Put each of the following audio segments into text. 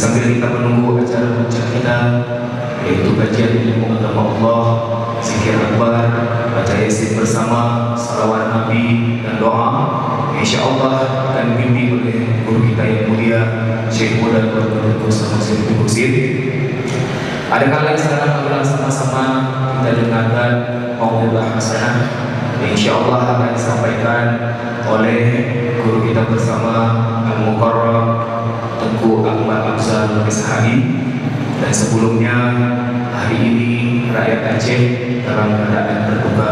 sambil kita menunggu acara puncak kita, yaitu kajian ilmu agama Allah, zikir akbar, baca yasin bersama, salawat Nabi dan doa, insya Allah akan dibimbing oleh guru kita yang mulia Syekh Muda Dr. Muhammad Syekh Husin. Ada kala yang sekarang adalah sama-sama kita dengarkan Mau'izah Hasanah, insya Allah akan disampaikan oleh guru kita bersama Al-Mukarram Tengku Ahmad Afzal Ishaqi. Dan sebelumnya hari ini rakyat Aceh dalam keadaan berduka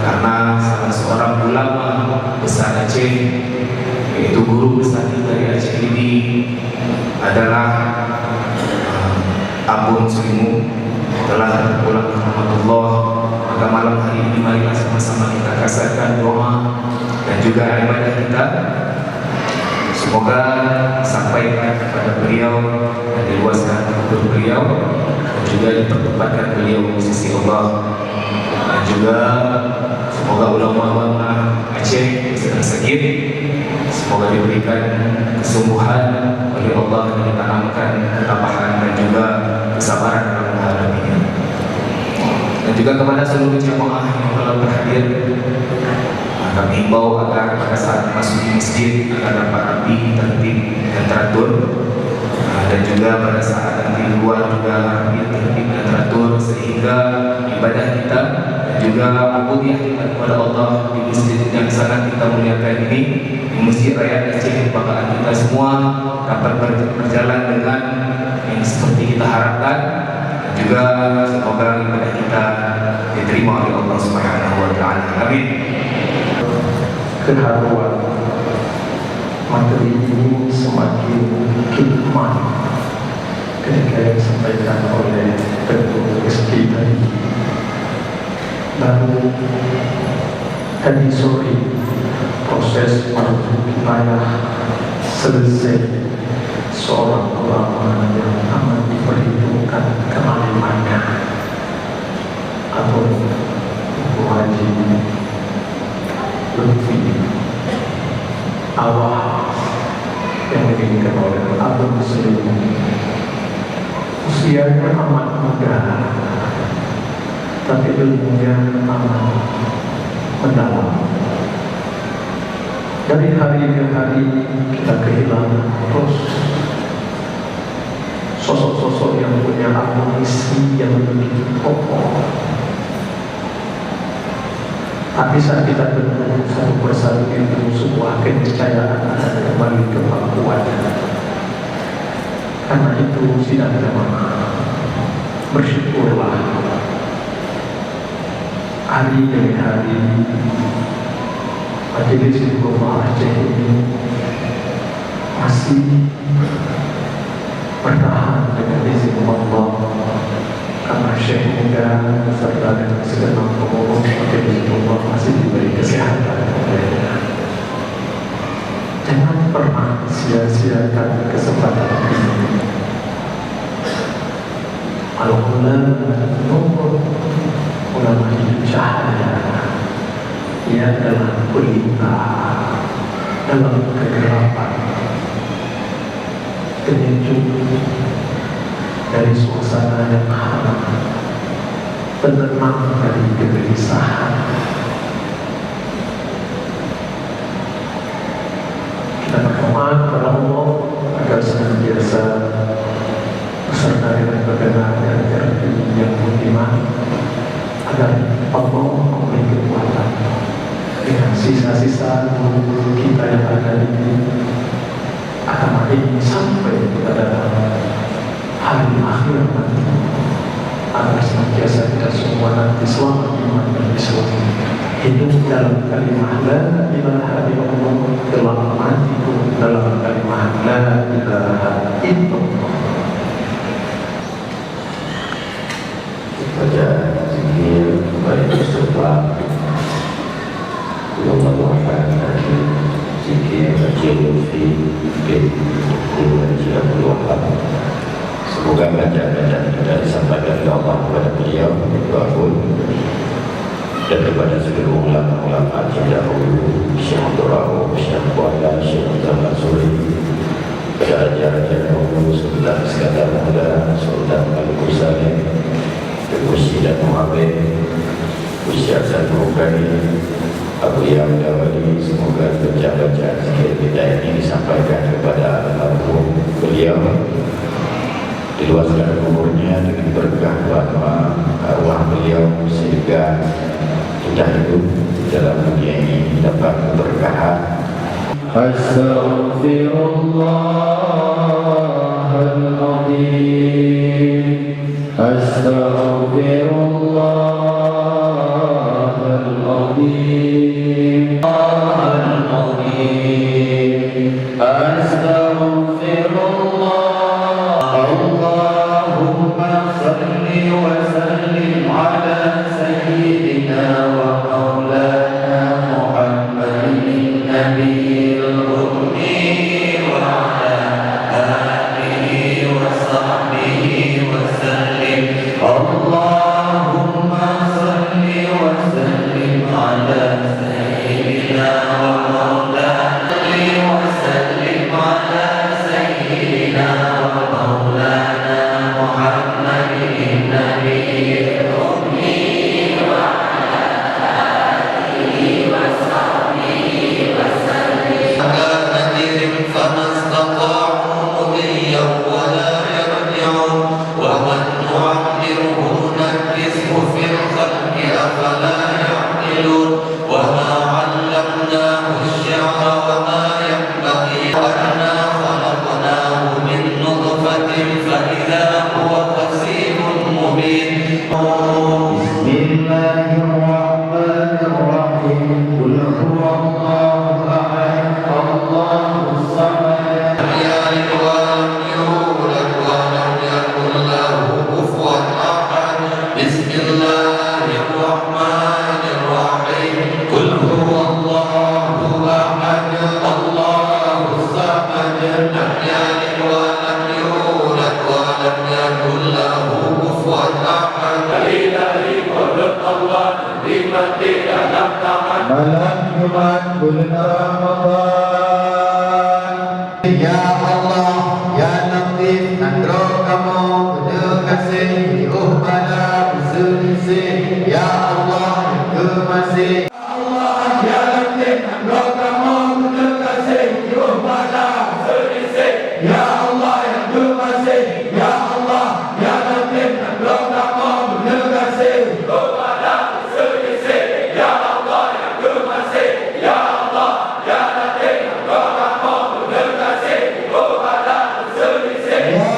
karena salah seorang ulama besar Aceh, yaitu guru besar dari Aceh ini adalah Abu Sulimu, telah berpulang ke rahmatullah. Maka malam hari ini marilah sama-sama kita kasarkan doa dan juga ibadah kita. Semoga disampaikan kepada beliau dan diluaskan untuk beliau, dan juga dipertempatkan beliau di sisi Allah, dan juga semoga ulama-ulama Aceh yang sedang sakit semoga diberikan kesembuhan oleh Allah dan ditanamkan ketabahan dan juga kesabaran dalam menghadapinya. Dan juga kepada seluruh jamaah yang telah berhadir, kami himbau agar pada saat masuk di masjid agar dapat rapi, tertib dan teratur, dan juga pada saat nanti keluar juga rapi, tertib dan teratur, sehingga ibadah kita dan juga ubudiyah kita kepada Allah di masjid yang sangat kita muliakan ini, di Masjid Raya Aceh kebanggaan kita semua, dapat berjalan dengan yang seperti kita harapkan, dan juga semoga ibadah kita diterima oleh Allah Subhanahu wa Ta'ala. Amin. Keharuan materi ini semakin hikmah ketika yang disampaikan oleh Ketua SK tadi. Lalu tadi sore proses fardu kifayah selesai, seorang ulama yang amat diperhitungkan kealimannya atau Haji Lutfi awal yang diinginkan oleh Abu Muslim, usianya amat muda tapi ilmunya amat mendalam. Dari hari ke hari kita kehilangan terus sosok-sosok yang punya amunisi yang begitu kokoh. Tapi saat kita bertemu satu persatu itu sebuah keniscayaan akan kembali ke pangkuannya. Karena itu sidang jamaah, bersyukurlah hari demi hari Majelis Ulama Aceh ini masih bertahan dengan izin Allah. Karena Syekh Muda serta dengan segenap pengurus Majelis Allah masih diberi kesehatan. Jangan pernah sia-siakan kesempatan ini. Ulama hidup cahaya, ia adalah pelita dalam kegelapan, penyejuk dari suasana yang hangat, penenang dari kegelisahan. Kita berdoa kepada Allah agar senantiasa beserta dengan kebenaran dan yang beriman, agar Allah memberi kekuatan dengan sisa-sisa guru kita yang ada di agama ini sampai pada hari akhir nanti, agar senantiasa kita semua nanti selamat iman dan Islam, hidup dalam kalimah la ilaha illallah, telah mati pun dalam kalimah la ilaha illallah. Baca zikir baik bersama Allah Tuhan dari zikir Lutfi bin Wahab. Semoga bacaan kita disampaikan oleh Allah kepada beliau pun dan kepada seluruh ulama-ulama yang dahulu, Syekh Abdul Rahman, Syekh Kuala, Syekh Abdul Mansuri, Raja-raja dahulu, Sultan Iskandar Muda, Sultan Malik Salim, Gusti dan Muhammad, Gusti Hasan Mukari, Abu Yang Dawali. Semoga baca-baca sikit kita ini disampaikan kepada almarhum beliau, diluaskan umurnya dengan berkah bahwa arwah beliau sehingga kita hidup dalam dunia ini dapat keberkahan. Astaghfirullahaladzim, astaghfirullahaladzim, astaghfirullah. Allahumma salli wa sallim ala sayyidina wa maulana Muhammadin nabiyil ummi wa ala alihi wa sahbihi wa sallim. Allahumma salli wa sallim ala sayyidina wa maulana wa sallim ala sayyidina wa maulana Muhammadin nabiyil ummi wa ala alihi wa sahbihi wa sallim. Nadirin fama istata'u mudiyyan wa la yarji'un wa man nu'ammirhu nakishu fil khalqi afala ya'qilun wa ma 'allamnahu ash-shi'ra wa ma yanbaghi anna khalaqnahu min nutfatin fa idha huwa khasimun mubin. Bismillahirrahmanirrahim. Qul huwallahu ahad, Allahus samad, lam yalid wa lam yulad wa lam yakul lahu kufuwan ahad. Bismillahirrahmanirrahim. Qul huwallahu ahad, Allahus samad, lam yalid wa lam yulad wa lam yakul lahu kufuwan ahad. Malam Jumat bulan Ramadan. Ya Allah, Ya Latif, Nandro kamu penuh kasih diuh pada usul-usul. Ya Allah, kemasih. Ya Allah, Ya Latif, Nandro kamu penuh kasih diuh pada usul-usul. Ya Allah, yang kemasih. Ya Allah, Ya Latif, Nandro kamu penuh kasih diuh pada usul-usul. Ya Allah, yang kemasih. Ya Allah, Ya Latif, Nandro kamu penuh kasih diuh pada usul-usul. Ya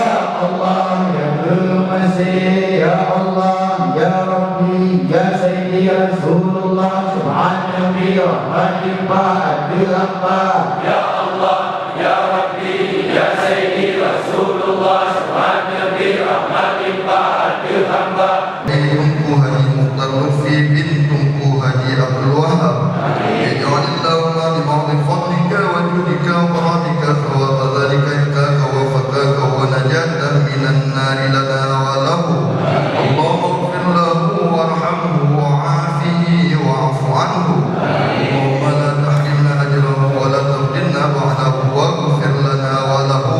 Allah, yang kemasih. Ya Allah, Ya Rabbi, Ya Sayyidi Rasulullah Subhan Nabi Rahmatin Ba'adu Hamba. Ya Allah, Ya Rabbi, Ya Sayyidi Rasulullah Subhan Nabi Rahmatin Ba'adu Hamba. Tunku Haji Mukhtar Lutfi bin Tunku Haji Abdul Wahab. Yaj'alillahumma bi ba'di fadlika wa judika wa rahmatika thawaba dhalika yakaka wa fakaka wa najatan minan nari lana wa lahu. Allahumma ighfir lahu warhamhu wa'afihi wa'fu anhu. Allahumma la tahrimna ajrahu wa la taftinna ba'dahu waghfir lana wa lahu.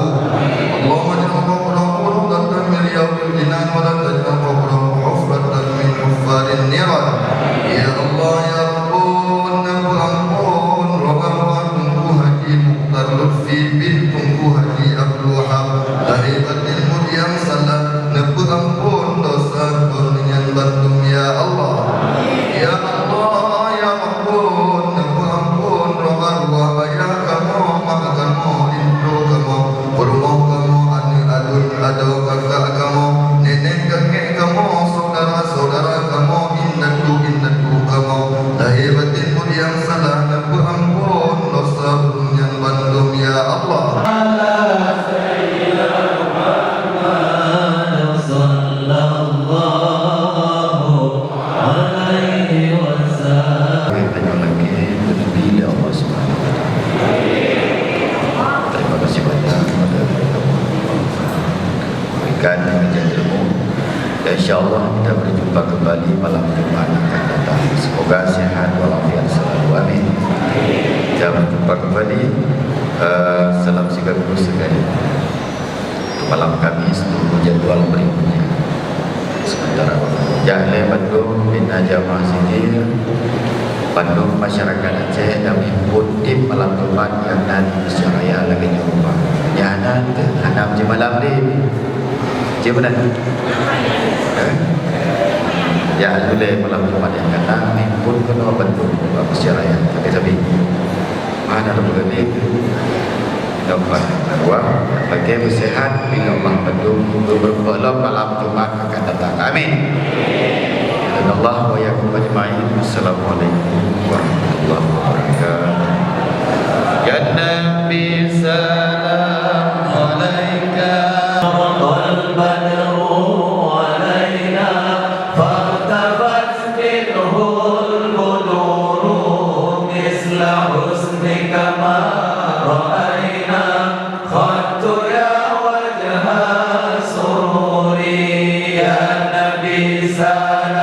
Allahumma ja'al qabrahu rawdatan min riyadil jinan wa la taj'al qabrahu hufratan min huffarin niran. Ya Allah, Ya Rabbun, ampun roh Tunku Haji Mukhtar Lutfi bin Tunku Haji Abdul Wahab dari batin mulyam salam nebu ampun dosa kurnian bantum ya Allah. Ya Allah, Ya Rabbun, nebu ampun roh arwah bayar kamu maka kamu indro kamu bermoh kamu anu adun ado kakak kamu nenek kakek kamu saudara-saudara kamu innatu kamu lahir batin mulyam salam nebu ampun dosa kurnian bantum ya Allah. Tanya lagi bila Allah Subhanahu wa taala. Terima kasih banyak kepada berikan mengajar ilmu. Dan insya-Allah kita berjumpa kembali malam Jumat akan datang. Semoga sehat walafiat selalu, amin. Kita berjumpa kembali Salam sekaligus sekali untuk malam Khamis tunggu jadual berikutnya. Sementara Jahle Bandung Bina Jamaah Sikir Bandung masyarakat Aceh dan impun tim malam Jumat yang nanti bersyaraya lagi jumpa. Ya nanti hanam je malam ni. Je benar. Ya boleh malam Jumat yang kata impun kena Bandung bersyaraya. Tapi mana ada begini? Dapat arwah bagi bersihat bila Allah Bandung berpeluang malam Jumat akan datang. Amin. Allah wa yakum ajma'in. Assalamualaikum warahmatullahi wabarakatuh. Ya Nabi salam alaika wal badru alaina fartabat minhul buduru misla husnika ma ra'aina khattu ya wajha sururi ya Nabi salam